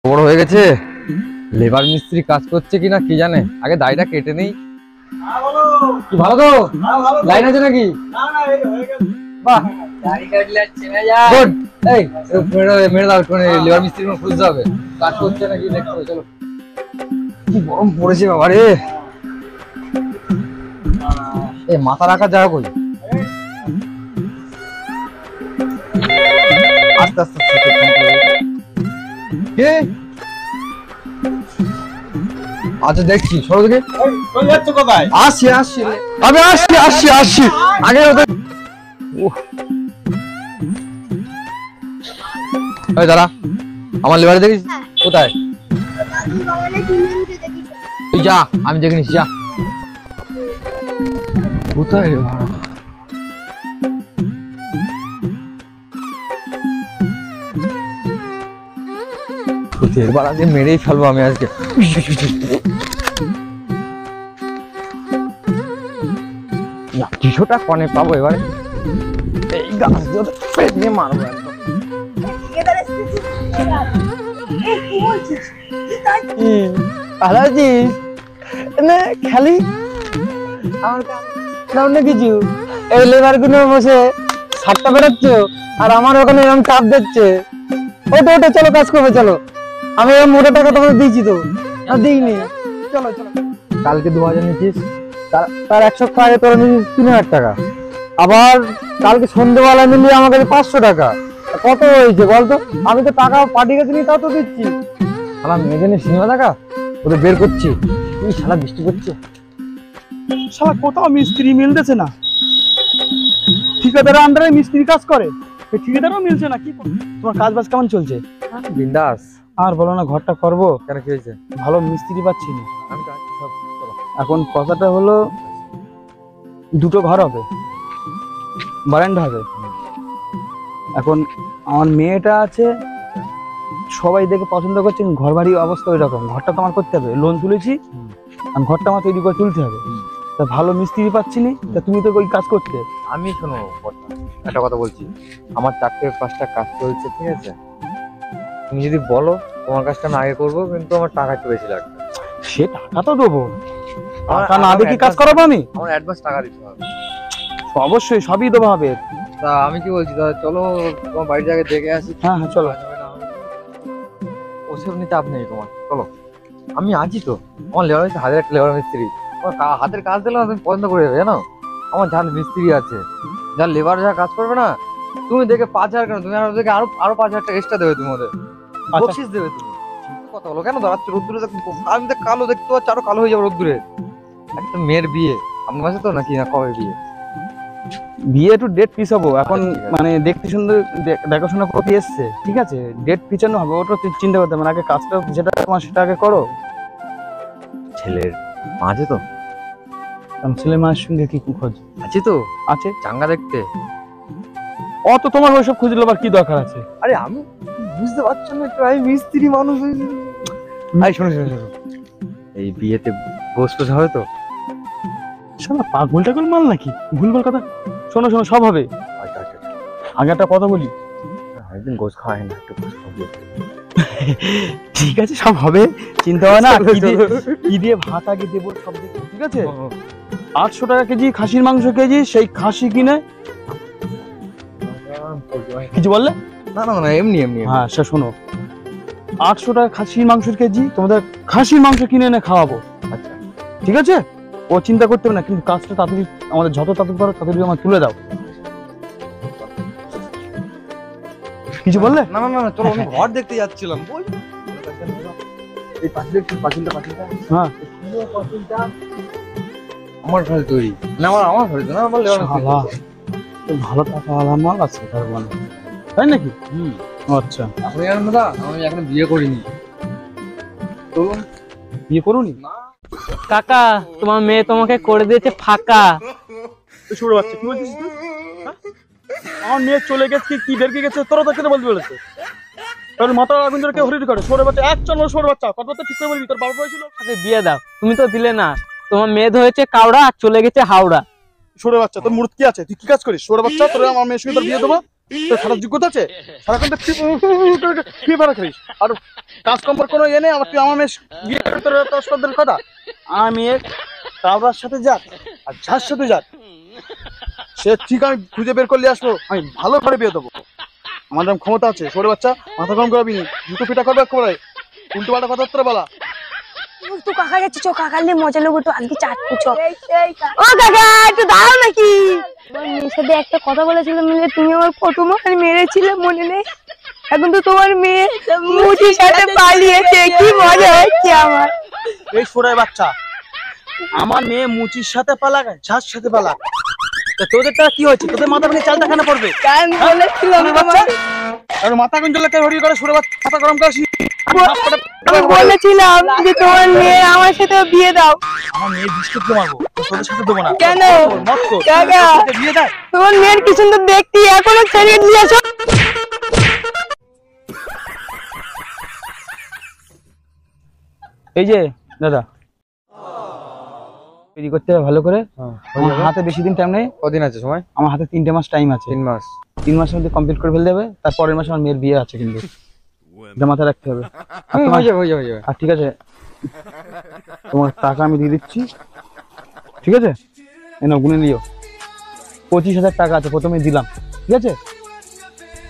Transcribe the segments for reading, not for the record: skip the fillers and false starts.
বড় হয়ে গেছে, লেবার মিস্ত্রি কাজ করছে কিনা কি জানে। আগে দাড়িটা কেটে নেই। কি ভালো তো? লাইন আছে নাকি? বাহ, দাড়ি কাটলে আর চেনা যায়। গুড। এই মেরে দাও, লেবার মিস্ত্রি খুঁজতে হবে, কাজ করছে নাকি দেখতে হবে। চলো। কি গরম পড়েছে বাবা রে। এই মাথা রাখার জায়গা কই? আস্তে আস্তে কে? আচ্ছা দেখছি, সরো দিকে। আসছি আসছি, আমি আসছি আসছি আসছি। আগে দাঁড়া, আমার লেবারে দেখিস কোথায়? তুই যা, আমি দেখে নিচ্ছি, যা। কোথায় রে ভাড়া? এবার আজকে মেরেই ফেলবো আমি আজকে। কিছুটা কনে পাবো এবারে। এই গাছ দিয়ে মারবো একদম। ভালো আছিস? খালি আমার কিছু এই লেবার গুলো বসে সাতটা বেরোচ্ছ আর আমার ওখানে এরকম চাপ দিচ্ছে। ওটা ওটা চলো, কাজ করবে চলো। আমি এরকম মোটা টাকা তোমাকে দিয়েছি তো? দিইনি। চলো চলো। কালকে 2000 নিচ্ছিস, তার 1 সপ্তাহ আগে তোরা নিচ্ছিস 3000 টাকা। আবার কালকে সন্ধ্যেবেলা মিলিয়ে আমার কাছে 500 টাকা। কত হয়েছে বলতো? আমি তো টাকা পাঠিয়ে গেছি, তাও তো দিচ্ছি। শালা মেয়েদের সিনেমা দেখা ওদের বের করছি। এই শালা বৃষ্টি করছে, শালা কোথাও মিস্ত্রি মিলতেছে না। ঠিকাদারের আন্ডারে মিস্ত্রি কাজ করে, ঠিকাদারও মিলছে না। কি তোমার কাজ বাজ কেমন চলছে? বিন্দাস। আর বলো না, ঘরটা করবো। কেন কি হয়েছে? ভালো মিস্ত্রি পাচ্ছি না। আমি তো আছি সব। এখন কথাটা হলো, দুটো ঘর হবে, বারান্দা হবে। এখন আমার মেয়েটা আছে, সবাই দেখে পছন্দ করছে, ঘর বাড়ির অবস্থা ওই রকম। ঘরটা তো আমার করতে হবে, লোন তুলেছি, ঘরটা আমার তৈরি করে তুলতে হবে। তা ভালো মিস্ত্রি পাচ্ছি না, তা তুমি তো ওই কাজ করতে। আমি শোনো, একটা কথা বলছি, আমার 4-5টা কাজ চলছে, ঠিক আছে? তুমি যদি বলো তোমার কাজটা আমি আগে করবো, কিন্তু আমার টাকা একটু বেশি লাগবে। সে টাকা তো দেবো, টাকা না দেখি কাজ করাবো আমি? আমার অ্যাডভান্স টাকা দিতে হবে। অবশ্যই সবই দেবো হবে। তা আমি কি বলছি, দাদা চলো তোমার বাড়ির জায়গায় দেখে আসি। হ্যাঁ হ্যাঁ চলো। ওসব নিয়ে চাপ নেই তোমার, চলো। আমি আছি তো, আমার লেবার মিস্ত্রি, হাজার একটা লেবার মিস্ত্রি। হাতের কাজ দিলে তুমি পছন্দ করে যাবে, জানো? আমার যার মিস্ত্রি আছে, যার লেবার যা কাজ করবে না, তুমি দেখে 5000 কেন, তুমি দেখে আরো 5000 টাকা এক্সট্রা দেবে, তুমি ওদের বকশিস দেবে। তুমি কথা বলো কেন? দাঁড়াচ্ছ রোদ্দুরে, আমি তো কালো দেখতে পাচ্ছি, আরো কালো হয়ে যাবে রোদ্দুরে। একটা মেয়ের বিয়ে আমার কাছে তো, নাকি না কবে বিয়ে? বিয়ে একটু ডেট পিছাবো এখন, মানে দেখতে সুন্দর দেখাশোনা করতে এসছে, ঠিক আছে? ডেট পিছানো হবে, ওটা চিন্তা করতে হবে না। আগে কাজটা যেটা তোমার সেটা আগে করো। ছেলের মা আছে তো? ছেলে মায়ের সঙ্গে কি খোঁজ আছে তো? আছে, চাঙ্গা দেখতে। অত তোমার ওইসব খুঁজলে আবার কি দরকার আছে? আরে আমি বুঝতে পারছো না একটু, আমি মিস্ত্রি মানুষ। এই শোনো শোনো শোনো, এই বিয়েতে গোস টোস হবে তো? শালা পাগল টাগল মাল নাকি, ভুলভাল কথা। শোনো শোনো, সব হবে। আচ্ছা আচ্ছা, আগে একটা কথা বলি, অনেকদিন গোস খাওয়া হয় না, একটু গোস খাবো। ঠিক আছে সব হবে, চিন্তা হয় না। কি দিয়ে ভাত আগে দেবো সব দেখে, ঠিক আছে? 800 টাকা কেজি খাসির মাংস কেজি, সেই খাসি কিনে। কিছু বললে? না না না, এমনি এমনি। হ্যাঁ সে শোনো, 800 টাকা খাসির মাংসের কেজি, তোমাদের খাসির মাংস কিনে এনে খাওয়াবো। আচ্ছা ঠিক আছে, ও চিন্তা করতে হবে না। কিন্তু কাজটা তাড়াতাড়ি, আমাদের যত তাড়াতাড়ি পারো তাড়াতাড়ি আমার তুলে দাও। কিছু বললে? না না না, চলো আমি ঘর দেখতে যাচ্ছিলাম। বল এই পাঁচিলটা হ্যাঁ আমার ঘরে তৈরি না, আমার ঘরে তো না, আমার লেবার ভালো টাকা আলামাল আছে তার মানে, তাই নাকি? আচ্ছা, আপনি জানেন দাদা, আমি এখন বিয়ে করিনি। চলুন। বিয়ে করুনি? কাকা, তোমার মেয়ে তোমাকে করে দিয়েছে ফাঁকা। শুরু বাচ্চা কি বলছিস তুই? আমার মেয়ে চলে গেছে, কি বেরকে গেছে, তোরা তো কেটে বলতে বলেছে। তোর মাথা রবীন্দ্রকে হরির করে সরে বাচ্চা, এক চন্দ্র সরে বাচ্চা, কথা তো ঠিক করে বলবি। তোর বাবা হয়েছিল বিয়ে দাও, তুমি তো দিলে না। তোমার মেয়ে হয়েছে কাউড়া আর চলে গেছে হাওড়া। সরে বাচ্চা, তোর মূর্তি আছে, তুই কি কাজ করিস? সরে বাচ্চা, তোর আমার মেয়ের সঙ্গে তোর বিয়ে দেবো? তো সারা যোগ্যতা আছে? সারাক্ষণ তো ফ্রি ফায়ার খেলিস আর কাজ কম্পর কোনো ইয়ে নেই। আমার তুই আমার মেয়ে বিয়ে করে তোর সদের কথা। আমার মেয়ে কারোর সাথে যাক আর যার সাথে যাক সে ঠিক আমি খুঁজে বের করলে আসবো, আমি ভালো করে বিয়ে দেবো। আমার যেমন ক্ষমতা আছে, ছোট বাচ্চা মাথা গরম করাবি নি, জুতো পিটা করবে করে উল্টো পাল্টা কথাবার্তা বলা। তো কাকা যাচ্ছে, চো কাকার নিয়ে মজা লোক একটু আজকে চাট পুছো। ও কাকা একটু দাঁড়াও নাকি? তোমার মেয়ের সাথে একটা কথা বলেছিলাম মিলে, তুমি আমার কত মার মেরেছিলে মনে নেই? এখন তো তোমার মেয়ে মুটির সাথে পালিয়েছে, কি মজা হচ্ছে আমার। এই ছোড়ার বাচ্চা, আমার মেয়ে মুচির সাথে পালাক যার সাথে পালাক, তা তোদেরটা কি হয়েছে? তোদের মাথা ভেঙে চালটা খানা পড়বে। আমি বলেছিলাম তোমাকে, আর মাথা গুঞ্জলে হরি করে ছোট বাচ্চা মাথা গরম করিস। আমি বলেছিলাম যে তোমার মেয়ে আমার সাথে বিয়ে দাও। আমার মেয়ে বিস্কুট মারবো, তোদের সাথে দেবো না। কেন মত কর, কাকা? বিয়ে দেয়। তোমার মেয়ের কি সুন্দর দেখতে, এখনো ছেড়ে দিয়েছো। এই যে দাদা, তৈরি করতে হবে ভালো করে। আমার হাতে বেশি দিন টাইম নেই। কদিন আছে সময়? আমার হাতে 3 মাস টাইম আছে। 3 মাস। 3 মাসের মধ্যে কমপ্লিট করে ফেলতে হবে। তারপরের মাসে আমার মেয়ের বিয়ে আছে, কিন্তু এটা মাথায় রাখতে হবে। হয়ে যাবে। আর ঠিক আছে, তোমার টাকা আমি দিয়ে দিচ্ছি, ঠিক আছে? এনে গুনে নিও। 25,000 টাকা আছে, প্রথমে দিলাম, ঠিক আছে?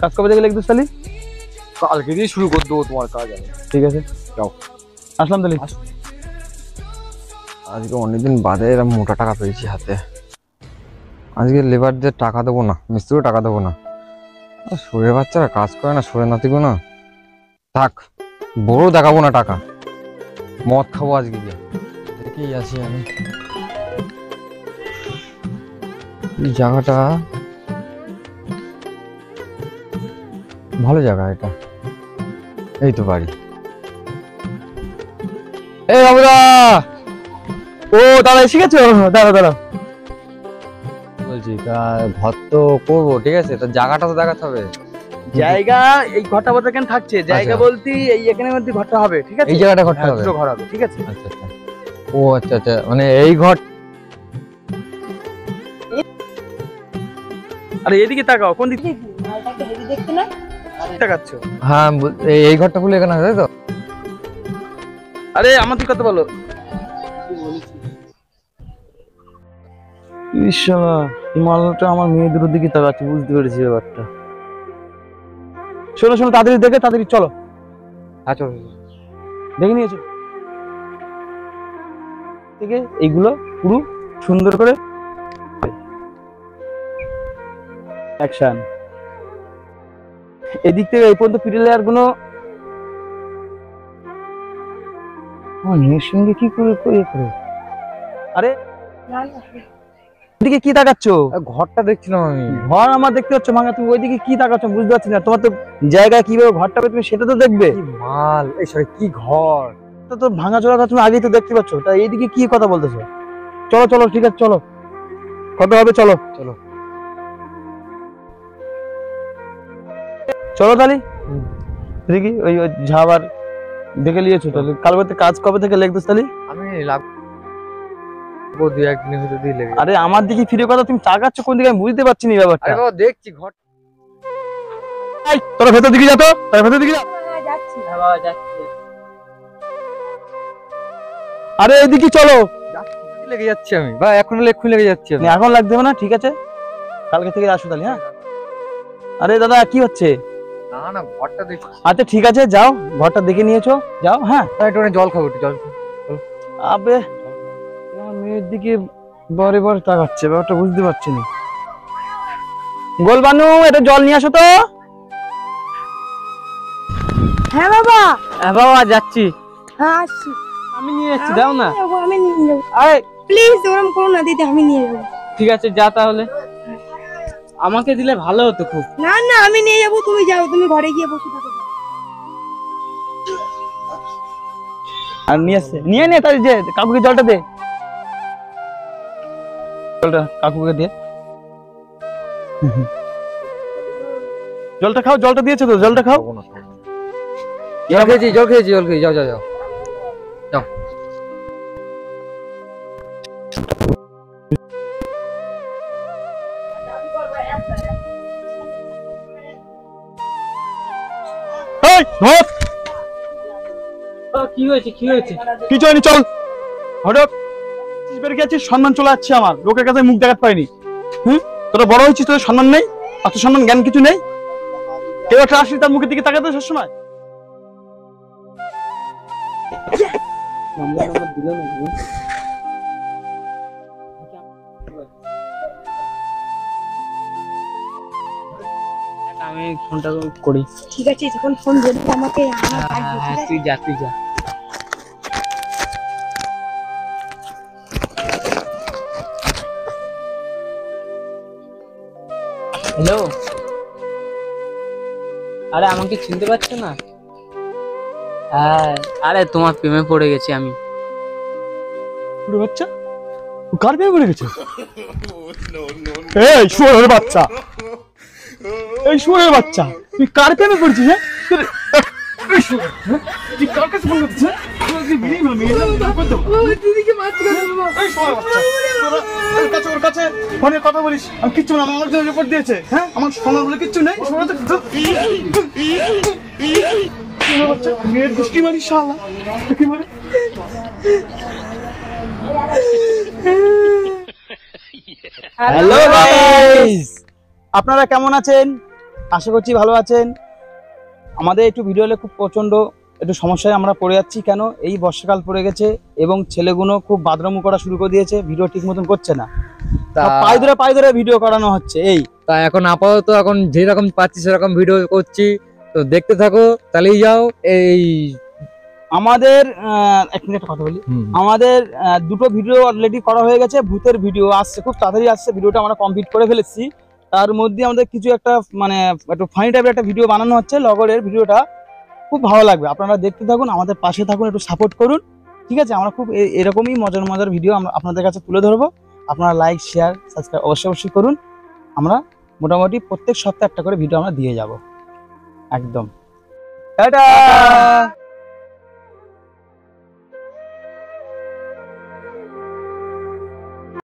কাজ কবে থেকে লিখতে তালি? কালকে দিয়ে শুরু করে দেবো তোমার কাজ। ঠিক আছে, যাও। আসলাম তালি। আজকে অনেকদিন বাদে এরকম মোটা টাকা পেয়েছি হাতে। আজকে লেবারদের টাকা দেবো না, মিস্ত্রিও টাকা দেবো না। শরীরের বাচ্চারা কাজ করে না, শরীর নাতিগো না। থাক, বড় দেখাবো না টাকা, মদ খাবো আজকে গিয়ে। দেখেই আছি আমি। এই জায়গাটা ভালো জায়গা, এটা এই তো বাড়ি। এই বাবুদা, ও দাদা এসে গেছো? দাঁড়া বলছি তা ঘর তো করবো, ঠিক আছে, তা জায়গাটা তো দেখাতে হবে। জায়গা এই ঘরটা বলতে কেন থাকছে, জায়গা আচ্ছা। বলতে এই এখানের মধ্যে ঘরটা হবে, ঠিক আছে? এই জায়গাটা ঘরটা হ্যাঁ, হবে। দুটো ঘর হবে, ঠিক আছে? আচ্ছা আচ্ছা। ও আচ্ছা আচ্ছা, মানে এই ঘর। আরে এদিকে তাকাও, কোন দিকে দেখতে না তাকাচ্ছো? হ্যাঁ, এই ঘরটা খুলে এখানে হবে, তাই তো? আরে আমার দিকে কথা বলো। ইশালা, হিমালয়টা আমার মেয়ে দুটোর দিকে তাকাচ্ছে, বুঝতে পেরেছি ব্যাপারটা। শোনো তাড়াতাড়ি দেখে তাড়াতাড়ি চলো। আচ্ছা, দেখে নিয়েছো? ঠিক আছে, এইগুলো পুরো সুন্দর করে অ্যাকশন। এদিক থেকে এই পর্যন্ত ফিরে আর কোনো আমার মেয়ের সঙ্গে কি করে করে। আরে ওইদিকে কি তাকাচ্ছ? ঘরটা দেখছিলাম আমি। ঘর আমার দেখতে হচ্ছে ভাঙা, তুমি ওইদিকে কি তাকাচ্ছ বুঝতে পারছি না। তোমার তো জায়গায় কিভাবে ঘরটা হবে তুমি সেটা তো দেখবে। কি মাল, এই সরি কি ঘর। তো ভাঙা চোরা তুমি আগেই তো দেখতে পাচ্ছ, তা এইদিকে কি কথা বলতেছো? চলো ঠিক আছে, চলো কথা হবে, চলো তাহলে দেখি ওই ঝাবার দেখে নিয়েছো তাহলে। কাল কাজ কবে থেকে লেখতেছ তাহলে? আমি লাগবো 2-1 দিনের ভিতর দিয়ে লেগে। আরে আমার দিকে ফিরে কথা তুমি তাকাচ্ছ কোন দিকে আমি বুঝতে পারছি না ব্যাপারটা। আরে বাবা দেখছি ঘর। এই তোরা ভেতর দিকে যা, তো তোরা ভেতর দিকে যা। যাচ্ছি। হ্যাঁ বাবা যাচ্ছি। আরে এইদিকে চলো। লেগে যাচ্ছি আমি, বা এখন এক্ষুনি লেগে যাচ্ছি আমি। এখন লাগতে হবে না, ঠিক আছে, কালকে থেকে আসো তাহলে। হ্যাঁ, আরে দাদা কি হচ্ছে? না ঘরটা দেখছি। আচ্ছা ঠিক আছে, যাও ঘরটা দেখে নিয়েছো, যাও। হ্যাঁ, একটু জল খাবো, একটু জল। আবে আমার মেয়ের দিকে বারে তাকাচ্ছে, ব্যাপারটা বুঝতে পারছি না। গোলবানু, এটা জল নিয়ে আসো তো। হ্যাঁ বাবা। হ্যাঁ বাবা যাচ্ছি। হ্যাঁ আসছি। আমি নিয়ে যাচ্ছি, দাও না। আমি নিয়ে যাবো। আরে প্লিজ ওরকম করো না দিদি, আমি নিয়ে যাবো। ঠিক আছে যা তাহলে, আমাকে দিলে ভালো হতো খুব। না না আমি নিয়ে যাবো, তুমি যাও, তুমি ঘরে গিয়ে বসে থাকো। আর নিয়ে নে তাই, যে কাকুকে জলটা দে, জলটা কাকুকে দে। জলটা খাও, জলটা দিয়েছে তো, জলটা খাও। জল খেয়েছি, যাও যাও। ধর, কি হয়েছে কি হয়েছে? কিছু হয়নি, চল। হঠাৎ বেড়ে গেছিস, সম্মান চলে যাচ্ছে আমার, লোকের কাছে মুখ দেখাতে পারিনি। তোরা বড় হয়েছিস, তোদের সম্মান নেই, আত্মসম্মান জ্ঞান কিছু নেই। কেউ একটা আসলে তার মুখের দিকে তাকাতে সবসময়। আমি ফোনটা করি। ঠিক আছে, যখন ফোন ধরবি আমাকে আমার ডাকবি, ঠিক আছে? তুই যা তুই যা। হ্যালো, আরে আমাকে চিনতে পারছো না? হ্যাঁ, আরে তোমার প্রেমে পড়ে গেছি আমি। পুরো বাচ্চা, ও কার প্রেমে পড়ে গেছে? এই শুয়োরের বাচ্চা, এই শুয়োরের বাচ্চা, তুই কার প্রেমে পড়েছিস? এই শুয়োর, তুই কার কাছে ফোন করছিস? তুই বিয়ে করবি? এই শুয়োরের বাচ্চা, তোরা ওর কাছে ফোনে কথা বলিস, আমি কিচ্ছু না, আমার জন্য রিপোর্ট দিয়েছে। হ্যাঁ, আমার সোনার বলে কিচ্ছু নেই। মেয়ের গোষ্ঠী মারি শালা, কি বলে? হ্যালো গাইস, আপনারা কেমন আছেন? আশা করছি ভালো আছেন। আমাদের একটু ভিডিও হলে খুব প্রচন্ড একটু সমস্যায় আমরা পড়ে যাচ্ছি। কেন? এই বর্ষাকাল পড়ে গেছে এবং ছেলেগুলো খুব বাদরামু করা শুরু করে দিয়েছে, ভিডিও ঠিক মতন করছে না। পায়ে ধরে ভিডিও করানো হচ্ছে। এই তা এখন আপাতত এখন যেরকম পাচ্ছি সেরকম ভিডিও করছি, তো দেখতে থাকো, তাহলেই যাও। এই আমাদের এক মিনিট কথা বলি। আমাদের দুটো ভিডিও অলরেডি করা হয়ে গেছে, ভূতের ভিডিও আসছে, খুব তাড়াতাড়ি আসছে। ভিডিওটা আমরা কমপ্লিট করে ফেলেছি। তার মধ্যে আমাদের কিছু একটা মানে একটু ফানি টাইপের একটা ভিডিও বানানো হচ্ছে। লগরের ভিডিওটা খুব ভালো লাগবে, আপনারা দেখতে থাকুন, আমাদের পাশে থাকুন, একটু সাপোর্ট করুন, ঠিক আছে? আমরা খুব এরকমই মজার মজার ভিডিও আমরা আপনাদের কাছে তুলে ধরবো। আপনারা লাইক, শেয়ার, সাবস্ক্রাইব অবশ্যই করুন। আমরা মোটামুটি প্রত্যেক সপ্তাহে একটা করে ভিডিও আমরা দিয়ে যাব। একদম টাটা।